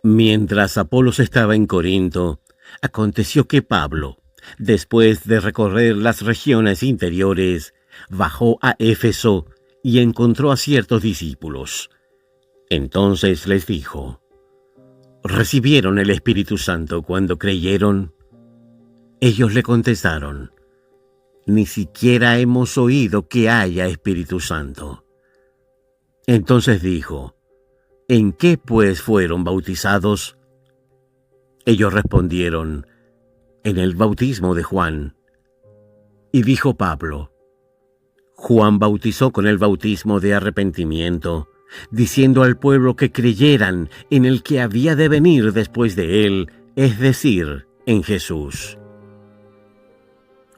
Mientras Apolos estaba en Corinto, aconteció que Pablo, después de recorrer las regiones interiores, bajó a Éfeso y encontró a ciertos discípulos. Entonces les dijo: ¿recibieron el Espíritu Santo cuando creyeron? Ellos le contestaron: ni siquiera hemos oído que haya Espíritu Santo. Entonces dijo: ¿en qué pues fueron bautizados? Ellos respondieron: en el bautismo de Juan. Y dijo Pablo: Juan bautizó con el bautismo de arrepentimiento, diciendo al pueblo que creyeran en el que había de venir después de él, es decir, en Jesús.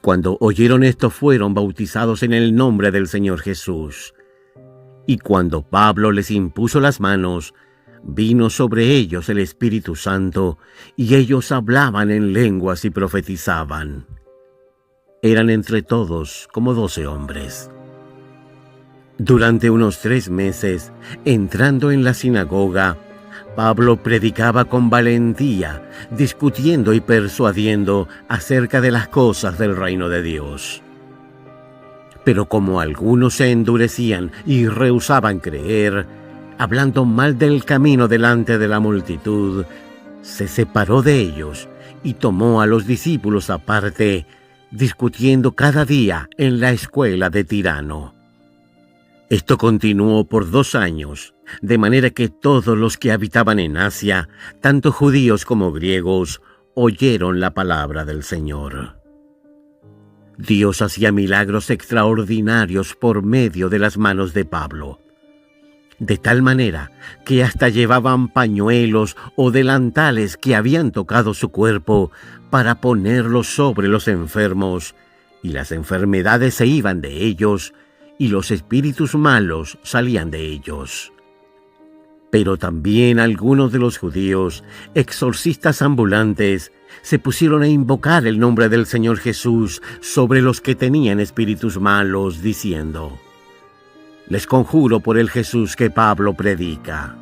Cuando oyeron esto, fueron bautizados en el nombre del Señor Jesús. Y cuando Pablo les impuso las manos, vino sobre ellos el Espíritu Santo, y ellos hablaban en lenguas y profetizaban. Eran entre todos como 12 hombres. Durante unos 3 meses, entrando en la sinagoga, Pablo predicaba con valentía, discutiendo y persuadiendo acerca de las cosas del reino de Dios. Pero como algunos se endurecían y rehusaban creer, hablando mal del camino delante de la multitud, se separó de ellos y tomó a los discípulos aparte, discutiendo cada día en la escuela de Tirano. Esto continuó por 2 años, de manera que todos los que habitaban en Asia, tanto judíos como griegos, oyeron la palabra del Señor. Dios hacía milagros extraordinarios por medio de las manos de Pablo, de tal manera que hasta llevaban pañuelos o delantales que habían tocado su cuerpo para ponerlos sobre los enfermos, y las enfermedades se iban de ellos, y los espíritus malos salían de ellos. Pero también algunos de los judíos, exorcistas ambulantes, se pusieron a invocar el nombre del Señor Jesús sobre los que tenían espíritus malos, diciendo: les conjuro por el Jesús que Pablo predica.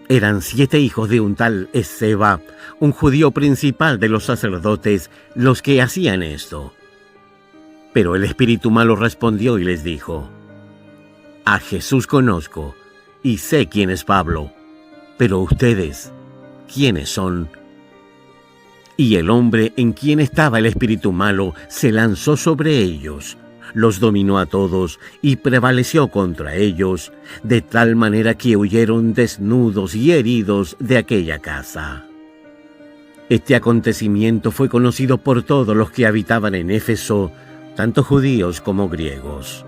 Eran 7 hijos de un tal Esceva, un judío principal de los sacerdotes, los que hacían esto. Pero el espíritu malo respondió y les dijo: a Jesús conozco y sé quién es Pablo, pero ustedes, ¿quiénes son? Y el hombre en quien estaba el espíritu malo se lanzó sobre ellos, los dominó a todos y prevaleció contra ellos, de tal manera que huyeron desnudos y heridos de aquella casa. Este acontecimiento fue conocido por todos los que habitaban en Éfeso, tanto judíos como griegos.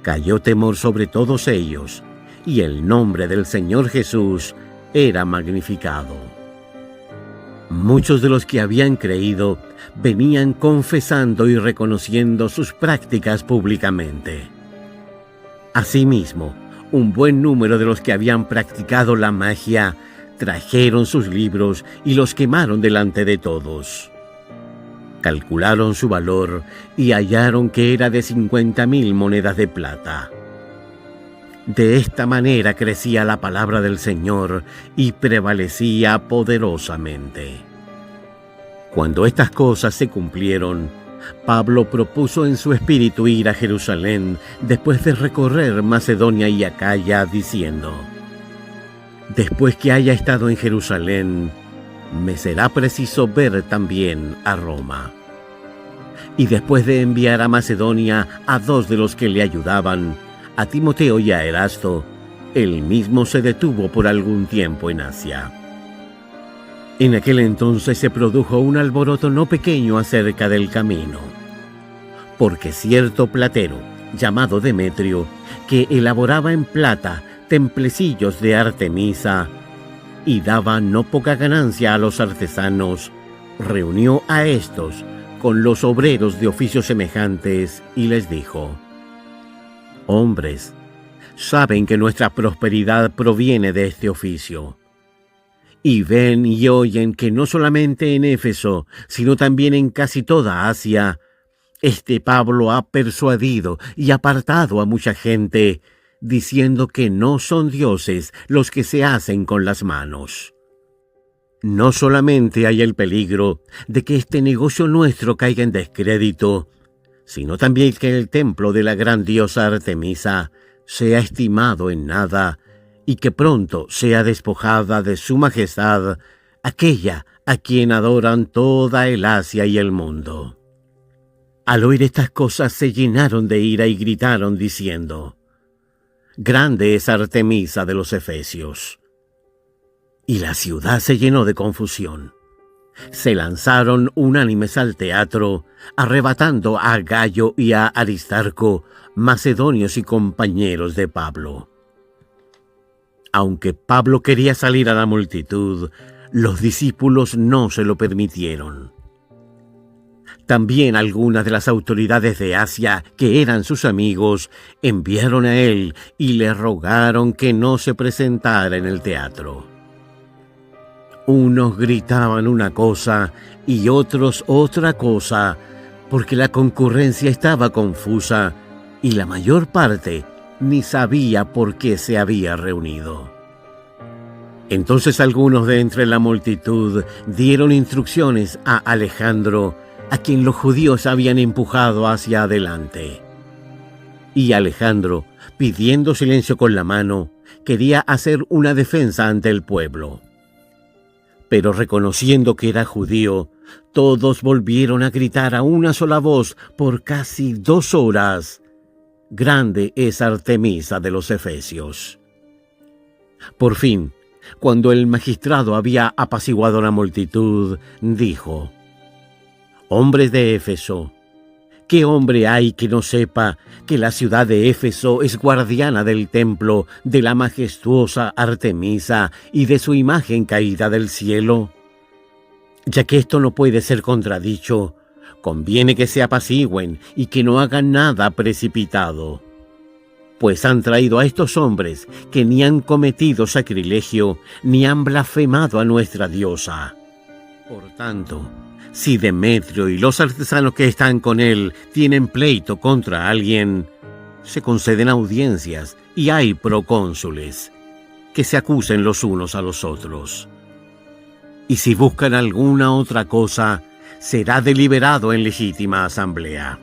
Cayó temor sobre todos ellos, y el nombre del Señor Jesús era magnificado. Muchos de los que habían creído venían confesando y reconociendo sus prácticas públicamente. Asimismo, un buen número de los que habían practicado la magia trajeron sus libros y los quemaron delante de todos. Calcularon su valor y hallaron que era de 50,000 monedas de plata. De esta manera crecía la palabra del Señor y prevalecía poderosamente. Cuando estas cosas se cumplieron, Pablo propuso en su espíritu ir a Jerusalén después de recorrer Macedonia y Acaya, diciendo: después que haya estado en Jerusalén, me será preciso ver también a Roma. Y después de enviar a Macedonia a 2 de los que le ayudaban, a Timoteo y a Erasto, él mismo se detuvo por algún tiempo en Asia. En aquel entonces se produjo un alboroto no pequeño acerca del camino, porque cierto platero, llamado Demetrio, que elaboraba en plata templecillos de Artemisa, y daba no poca ganancia a los artesanos, reunió a estos con los obreros de oficios semejantes y les dijo: hombres, saben que nuestra prosperidad proviene de este oficio, y ven y oyen que no solamente en Éfeso, sino también en casi toda Asia, este Pablo ha persuadido y apartado a mucha gente, diciendo que no son dioses los que se hacen con las manos. No solamente hay el peligro de que este negocio nuestro caiga en descrédito, sino también que el templo de la gran diosa Artemisa sea estimado en nada y que pronto sea despojada de su majestad aquella a quien adoran toda el Asia y el mundo. Al oír estas cosas se llenaron de ira y gritaron diciendo: «Grande es Artemisa de los Efesios». Y la ciudad se llenó de confusión. Se lanzaron unánimes al teatro, arrebatando a Gayo y a Aristarco, macedonios y compañeros de Pablo. Aunque Pablo quería salir a la multitud, los discípulos no se lo permitieron. También algunas de las autoridades de Asia, que eran sus amigos, enviaron a él y le rogaron que no se presentara en el teatro. Unos gritaban una cosa y otros otra cosa, porque la concurrencia estaba confusa y la mayor parte ni sabía por qué se había reunido. Entonces algunos de entre la multitud dieron instrucciones a Alejandro, a quien los judíos habían empujado hacia adelante. Y Alejandro, pidiendo silencio con la mano, quería hacer una defensa ante el pueblo. Pero reconociendo que era judío, todos volvieron a gritar a una sola voz por casi 2 horas: «Grande es Artemisa de los Efesios». Por fin, cuando el magistrado había apaciguado la multitud, dijo: «Hombres de Éfeso, ¿qué hombre hay que no sepa que la ciudad de Éfeso es guardiana del templo de la majestuosa Artemisa y de su imagen caída del cielo? Ya que esto no puede ser contradicho, conviene que se apacigüen y que no hagan nada precipitado. Pues han traído a estos hombres que ni han cometido sacrilegio ni han blasfemado a nuestra diosa. Por tanto, si Demetrio y los artesanos que están con él tienen pleito contra alguien, se conceden audiencias y hay procónsules, que se acusen los unos a los otros. Y si buscan alguna otra cosa, será deliberado en legítima asamblea.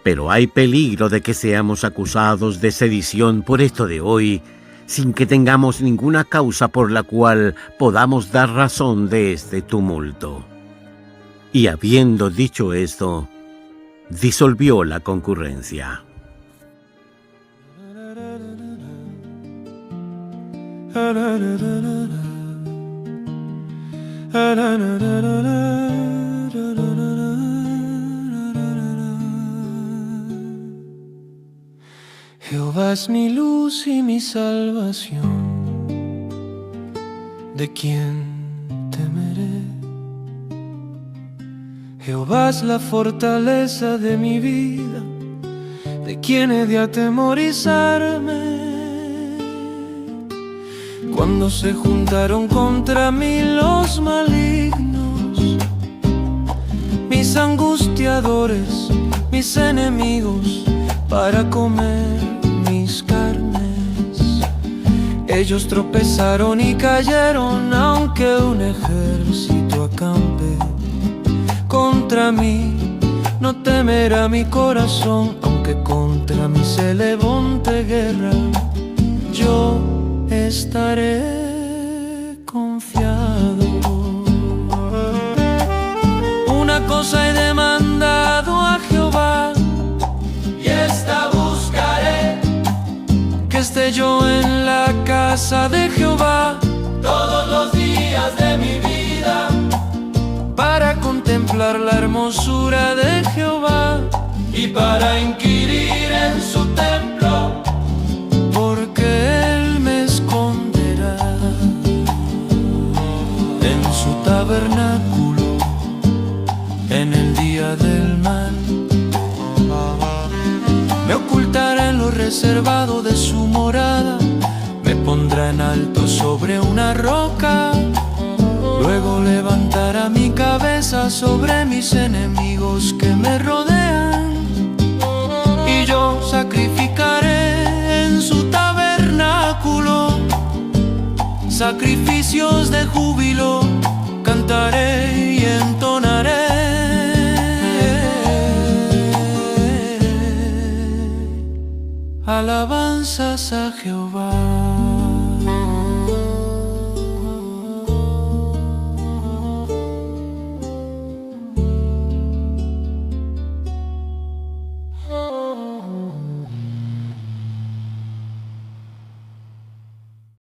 Pero hay peligro de que seamos acusados de sedición por esto de hoy, sin que tengamos ninguna causa por la cual podamos dar razón de este tumulto». Y habiendo dicho esto, disolvió la concurrencia. Jehová es mi luz y mi salvación, ¿de quién temeré? Jehová es la fortaleza de mi vida, ¿de quién he de atemorizarme? Cuando se juntaron contra mí los malignos, mis angustiadores, mis enemigos, para comer mis carnes, ellos tropezaron y cayeron, aunque un ejército acampe contra mí, no temerá mi corazón, aunque contra mí se levante guerra, yo estaré confiado. Una cosa he demandado a Jehová, y esta buscaré, que esté yo en la casa de Jehová todos los días de mi vida, para contemplar la hermosura de Jehová y para inquirir en su templo, porque Él me esconderá en su tabernáculo en el día del mal. Me ocultará en lo reservado de su morada, me pondrá en alto sobre una roca. Luego levantará mi cabeza sobre mis enemigos que me rodean, y yo sacrificaré sacrificios de júbilo cantaré y entonaré. Alabanzas a Jehová.